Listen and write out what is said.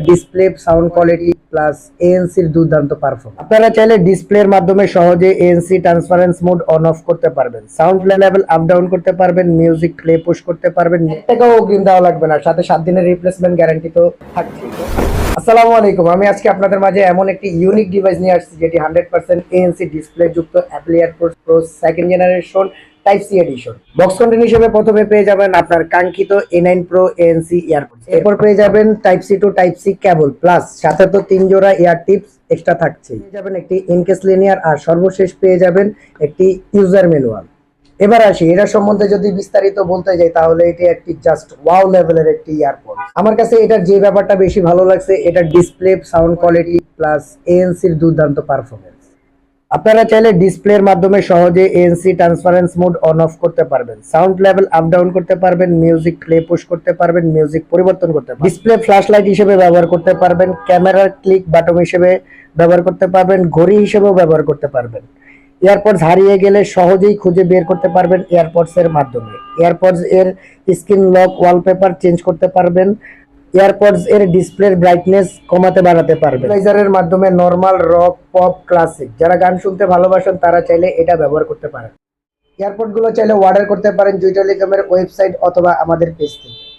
Display sound quality plus এএনসির দুর্দান্ত performance. আপনারা চাইলে ডিসপ্লের মাধ্যমে সহজে ANC transparence mode on of করতে পারবেন, সাউন্ড লেভেল আপ ডাউন করতে পারবেন, মিউজিক প্লে পুশ করতে পারবেন। 1 টাকাও অগ্রিম দেওয়া লাগবে না, সাথে 7 দিনের রিপ্লেসমেন্ট গ্যারান্টি তো থাকছেই। আসসালামু আলাইকুম, আমি আজকে আপনাদের মাঝে এমন একটি ইউনিক ডিভাইস নিয়ে আসছি যেটি 100% এএনসি ডিসপ্লে যুক্ত Apple AirPods Pro second generation type C edition. Box content হিসেবে প্রথমে পেয়ে যাবেন আপনার কাঙ্ক্ষিত A9 Pro ANC এয়ারপোর্টস, এরপর পেয়ে যাবেন type C to type C cable, plus সাথে তো 3 জোড়া এয়ার টিপস এক্সট্রা থাকছে। পেয়ে যাবেন একটি ইনকেস লিনিয়ার, আর সর্বশেষ পেয়ে যাবেন একটি ইউজার ম্যানুয়াল। এবার আসি এটা সম্বন্ধে যদি বিস্তারিত বলতে যাই তাহলে এটি একটি জাস্ট ওয়াও লেভেলের একটি ইয়ারপড। আমার কাছে এটার যে ব্যাপারটা বেশি ভালো লাগছে, এটার ডিসপ্লে সাউন্ড কোয়ালিটি প্লাস এএনসির দুর্দান্ত পারফরমেন্স। আপনারা চাইলে ডিসপ্লের মাধ্যমে সহজে ANC transparence mode on of করতে পারবেন, সাউন্ড লেভেল আপ ডাউন করতে পারবেন, মিউজিক প্লে পুশ করতে পারবেন, মিউজিক পরিবর্তন করতে পারবেন, ডিসপ্লে ফ্ল্যাশ লাইট হিসেবে ব্যবহার করতে পারবেন, ক্যামেরার ক্লিক বাটন হিসেবে ব্যবহার করতে পারবেন, ঘড়ি হিসেবেও ব্যবহার করতে পারবেন। এয়ারপডস হারিয়ে গেলে সহজেই খুঁজে বের করতে পারবেন এয়ারপডস এর মাধ্যমে। এয়ারপডস এর স্ক্রিন লক ওয়ালপেপার চেঞ্জ করতে পারবেন, এয়ারপডস এর ডিসপ্লের ব্রাইটনেস কমাতে বাড়াতে পারবেন। ইকুয়ালাইজারের মাধ্যমে নরমাল, রক, পপ, ক্লাসিক যারা গান শুনতে ভালোবাসেন তারা চাইলে এটা ব্যবহার করতে পারেন। এয়ারপড গুলো চাইলে অর্ডার করতে পারেন জুই টেলিকমের ওয়েবসাইট অথবা আমাদের পেজ থেকে।